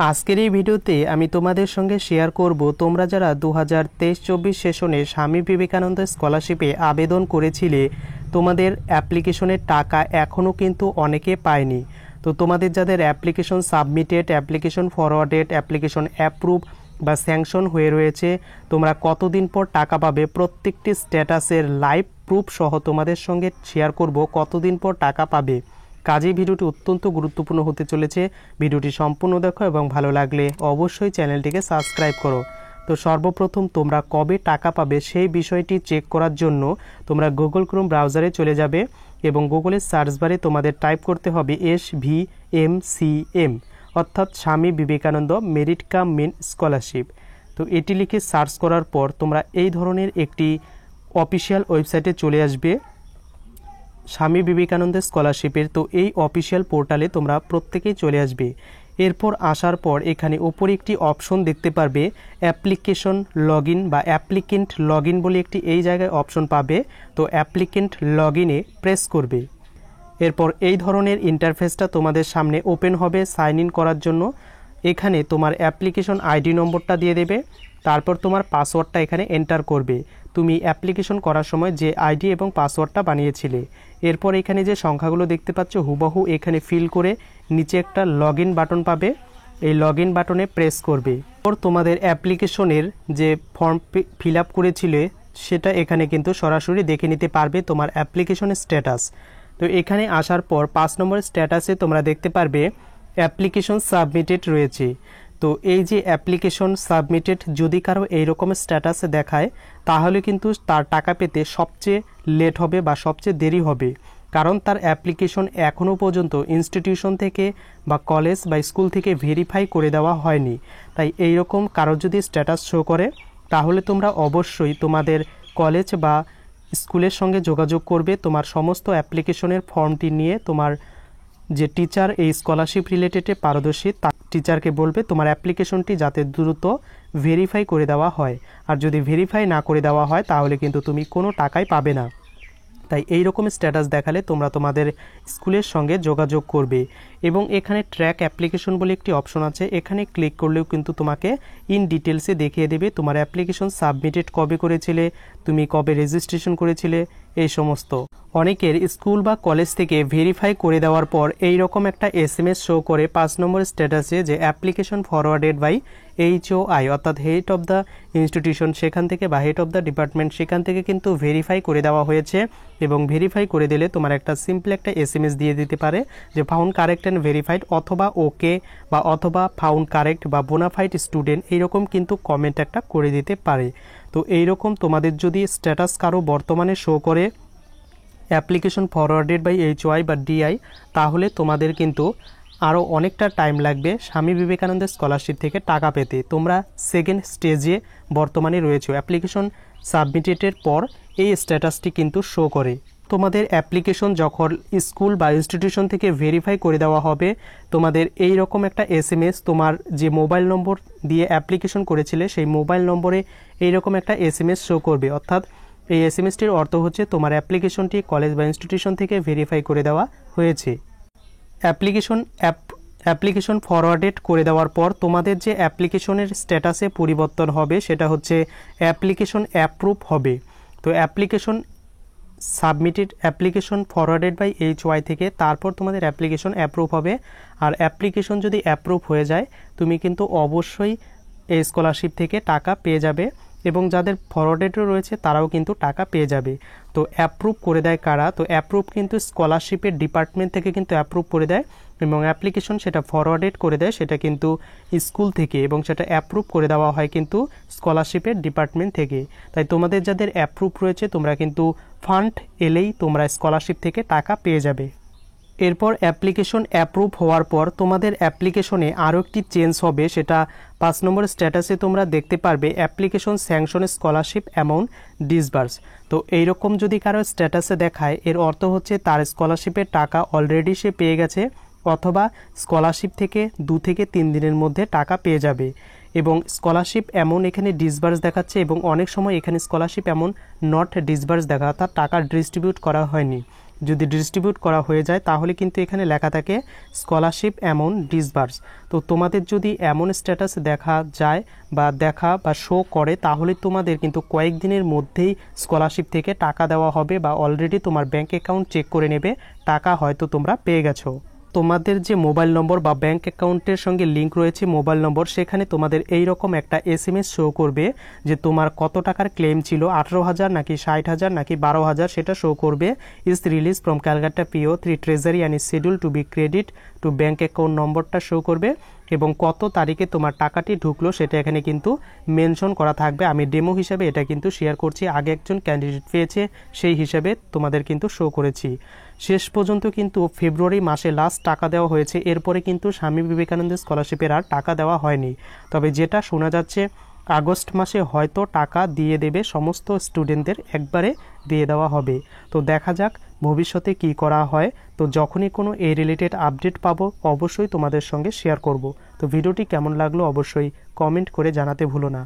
আজকের এই ভিডিওতে আমি তোমাদের সঙ্গে শেয়ার করব তোমরা যারা 2023-24 সেশনে স্বামী বিবেকানন্দ স্কলারশিপে আবেদন করেছিলে তোমাদের অ্যাপ্লিকেশনের টাকা এখনও কিন্তু অনেকে পায়নি। তো তোমাদের যাদের application submitted, application forwarded, application approve বা স্যাংশন হয়ে রয়েছে, তোমরা কতদিন পর টাকা পাবে প্রত্যেকটি স্ট্যাটাসের লাইভ প্রুফ সহ তোমাদের সঙ্গে শেয়ার করব কতদিন পর টাকা পাবে। কাজেই ভিডিওটি অত্যন্ত গুরুত্বপূর্ণ হতে চলেছে। ভিডিওটি সম্পূর্ণ দেখো এবং ভালো লাগলে অবশ্যই চ্যানেলটিকে সাবস্ক্রাইব করো। তো সর্বপ্রথম তোমরা কবে টাকা পাবে সেই বিষয়টি চেক করার জন্য তোমরা গুগল ক্রোম ব্রাউজারে চলে যাবে এবং গুগলের সার্চ বারে তোমাদের টাইপ করতে হবে SVMCM, অর্থাৎ Swami Vivekananda merit cum means scholarship. তো এটি লিখে সার্চ করার পর তোমরা এই ধরনের একটি অফিসিয়াল ওয়েবসাইটে চলে আসবে স্বামী বিবেকানন্দ স্কলারশিপের। তো এই অফিসিয়াল পোর্টালে তোমরা প্রত্যেকেই চলে আসবে। এরপর আসার পর এখানে ওপরে একটি অপশন দেখতে পারবে অ্যাপ্লিকেশন লগইন বা অ্যাপ্লিকেন্ট লগইন বলে একটি এই জায়গায় অপশন পাবে। তো অ্যাপ্লিকেন্ট লগইনে প্রেস করবে। এরপর এই ধরনের ইন্টারফেসটা তোমাদের সামনে ওপেন হবে সাইন ইন করার জন্য। এখানে তোমার অ্যাপ্লিকেশন আইডি নম্বরটা দিয়ে দেবে, তারপর তোমার পাসওয়ার্ডটা এখানে এন্টার করবে, তুমি অ্যাপ্লিকেশন করার সময় যে আইডি এবং পাসওয়ার্ডটা বানিয়েছিলে। এরপর এখানে যে সংখ্যাগুলো দেখতে পাচ্ছ হুবহু এখানে ফিল করে নিচে একটা লগইন বাটন পাবে, এই লগইন বাটনে প্রেস করবে। এরপর তোমাদের অ্যাপ্লিকেশনের যে ফর্ম ফিল আপ করেছিলে সেটা এখানে কিন্তু সরাসরি দেখে নিতে পারবে তোমার অ্যাপ্লিকেশনের স্ট্যাটাস। তো এখানে আসার পর 5 নম্বর স্ট্যাটাসে তোমরা দেখতে পারবে অ্যাপ্লিকেশন সাবমিটেড রয়েছে। তো এই যে অ্যাপ্লিকেশন সাবমিটেড যদি কারো এইরকম স্ট্যাটাসে দেখায় তাহলে কিন্তু তার টাকা পেতে সবচেয়ে লেট হবে বা সবচেয়ে দেরি হবে, কারণ তার অ্যাপ্লিকেশন এখনও পর্যন্ত ইনস্টিটিউশন থেকে বা কলেজ বা স্কুল থেকে ভেরিফাই করে দেওয়া হয়নি। তাই এইরকম কারো যদি স্ট্যাটাস শো করে তাহলে তোমরা অবশ্যই তোমাদের কলেজ বা স্কুলের সঙ্গে যোগাযোগ করবে, তোমার সমস্ত অ্যাপ্লিকেশনের ফর্মটি নিয়ে তোমার যে টিচার এই স্কলারশিপ রিলেটেডে পারদর্শী তার টিচারকে বলবে তোমার অ্যাপ্লিকেশনটি যাতে দ্রুত ভেরিফাই করে দেওয়া হয়। আর যদি ভেরিফাই না করে দেওয়া হয় তাহলে কিন্তু তুমি কোনো টাকাই পাবে না। তাই এই রকম স্ট্যাটাস দেখালে তোমরা তোমাদের স্কুলের সঙ্গে যোগাযোগ করবে। এবং এখানে ট্র্যাক অ্যাপ্লিকেশন বলে একটি অপশন আছে, এখানে ক্লিক করলেও কিন্তু তোমাকে ইন ডিটেলসে দেখিয়ে দেবে তোমার অ্যাপ্লিকেশন সাবমিটেড কবে করেছিলে, তুমি কবে রেজিস্ট্রেশন করেছিলে, এই সমস্ত। অনেকের স্কুল বা কলেজ থেকে ভেরিফাই করে দেওয়ার পর এই রকম একটা SMS শো করে 5 নম্বর স্ট্যাটাসে যে অ্যাপ্লিকেশন ফরওয়ার্ডেড বাই HOI, অর্থাৎ হেড অফ দ্য ইনস্টিটিউশন সেখান থেকে বা হেড অফ দ্য ডিপার্টমেন্ট সেখান থেকে কিন্তু ভেরিফাই করে দেওয়া হয়েছে। এবং ভেরিফাই করে দিলে তোমার একটা সিম্পল একটা SMS দিয়ে দিতে পারে যে ফাউন্ড কারেক্ট অ্যান্ড ভেরিফাইড, অথবা ওকে বা অথবা ফাউন্ড কারেক্ট বা বোনাফাইড স্টুডেন্ট, এইরকম কিন্তু কমেন্ট একটা করে দিতে পারে। তো এইরকম তোমাদের যদি স্ট্যাটাস কারো বর্তমানে শো করে অ্যাপ্লিকেশন ফরওয়ার্ডেড বাই HOI বা DI, তাহলে তোমাদের কিন্তু আরও অনেকটা টাইম লাগবে স্বামী বিবেকানন্দ স্কলারশিপ থেকে টাকা পেতে। তোমরা সেকেন্ড স্টেজে বর্তমানে রয়েছে, অ্যাপ্লিকেশন সাবমিটেডের পর এই স্ট্যাটাসটি কিন্তু শো করে। তোমাদের অ্যাপ্লিকেশন যখন স্কুল বা ইনস্টিটিউশন থেকে ভেরিফাই করে দেওয়া হবে তোমাদের এই রকম একটা SMS তোমার যে মোবাইল নম্বর দিয়ে অ্যাপ্লিকেশন করেছিলে সেই মোবাইল নম্বরে এইরকম একটা SMS শো করবে। অর্থাৎ এই SMSটির অর্থ হচ্ছে তোমার অ্যাপ্লিকেশনটি কলেজ বা ইনস্টিটিউশন থেকে ভেরিফাই করে দেওয়া হয়েছে। অ্যাপ্লিকেশন ফরওয়ার্ডেড করে দেওয়ার পর তোমাদের যে অ্যাপ্লিকেশনের স্ট্যাটাসে পরিবর্তন হবে সেটা হচ্ছে অ্যাপ্লিকেশন অ্যাপ্রুভ হবে। তো application submitted, application forwarded by HOI থেকে তারপর তোমাদের অ্যাপ্লিকেশন অ্যাপ্রুভ হবে। আর অ্যাপ্লিকেশন যদি অ্যাপ্রুভ হয়ে যায় তুমি কিন্তু অবশ্যই এই স্কলারশিপ থেকে টাকা পেয়ে যাবে, এবং যাদের ফরওয়ার্ডেডও রয়েছে তারাও কিন্তু টাকা পেয়ে যাবে। তো অ্যাপ্রুভ করে দেয় কারা? তো অ্যাপ্রুভ কিন্তু স্কলারশিপের ডিপার্টমেন্ট থেকে কিন্তু অ্যাপ্রুভ করে দেয়, এবং অ্যাপ্লিকেশন সেটা ফরওয়ার্ডেড করে দেয় সেটা কিন্তু স্কুল থেকে, এবং সেটা অ্যাপ্রুভ করে দেওয়া হয় কিন্তু স্কলারশিপের ডিপার্টমেন্ট থেকে। তাই তোমাদের যাদের অ্যাপ্রুভ রয়েছে তোমরা কিন্তু ফান্ড এলেই তোমরা স্কলারশিপ থেকে টাকা পেয়ে যাবে। এরপর অ্যাপ্লিকেশন অ্যাপ্রুভ হওয়ার পর তোমাদের অ্যাপ্লিকেশনে আরও একটি চেঞ্জ হবে, সেটা 5 নম্বর স্ট্যাটাসে তোমরা দেখতে পারবে application sanction scholarship amount disburse. তো এইরকম যদি কারো স্ট্যাটাসে দেখায় এর অর্থ হচ্ছে তার স্কলারশিপের টাকা অলরেডি সে পেয়ে গেছে, অথবা স্কলারশিপ থেকে 2 থেকে 3 দিনের মধ্যে টাকা পেয়ে যাবে। এবং স্কলারশিপ এমন এখানে ডিসবার্স দেখাচ্ছে, এবং অনেক সময় এখানে স্কলারশিপ এমন নট ডিসবার্স দেখা, অর্থাৎ টাকা ডিস্ট্রিবিউট করা হয়নি। যদি ডিস্ট্রিবিউট করা হয়ে যায় তাহলে কিন্তু এখানে লেখা থাকে স্কলারশিপ অ্যামাউন্ট ডিসবার্স। তো তোমাদের যদি এমন স্ট্যাটাস দেখা যায় বা শো করে তাহলে তোমাদের কিন্তু কয়েকদিনের মধ্যেই স্কলারশিপ থেকে টাকা দেওয়া হবে, বা অলরেডি তোমার ব্যাংক অ্যাকাউন্ট চেক করে নেবে, টাকা হয়তো তোমরা পেয়ে গেছো। তোমাদের যে মোবাইল নম্বর বা ব্যাংক অ্যাকাউন্টের সঙ্গে লিঙ্ক রয়েছে মোবাইল নম্বর, সেখানে তোমাদের এই রকম একটা SMS শো করবে যে তোমার কত টাকার ক্লেম ছিল, 18,000 নাকি 60,000 নাকি 12,000, সেটা শো করবে। Is release from Calcutta PO 3 treasury and is schedule to be credit to bank account নম্বরটা শো করবে, এবং কত তারিখে তোমার টাকাটি ঢুকলো সেটা এখানে কিন্তু মেনশন করা থাকবে। আমি ডেমো হিসাবে এটা কিন্তু শেয়ার করছি, আগে একজন ক্যান্ডিডেট পেয়েছে সেই হিসাবে তোমাদের কিন্তু শো করেছি। শেষ পর্যন্ত কিন্তু ফেব্রুয়ারি মাসে লাস্ট টাকা দেওয়া হয়েছে, এরপরে কিন্তু স্বামী বিবেকানন্দ স্কলারশিপের আর টাকা দেওয়া হয়নি। তবে যেটা শোনা যাচ্ছে আগস্ট মাসে হয়তো টাকা দিয়ে দেবে, সমস্ত স্টুডেন্টদের একবারে দিয়ে দেওয়া হবে। তো দেখা যাক ভবিষ্যতে কি করা হয়। তো যখনই কোনো এই রিলেটেড আপডেট পাবো অবশ্যই তোমাদের সঙ্গে শেয়ার করব। তো ভিডিওটি কেমন লাগলো অবশ্যই কমেন্ট করে জানাতে ভুলো না।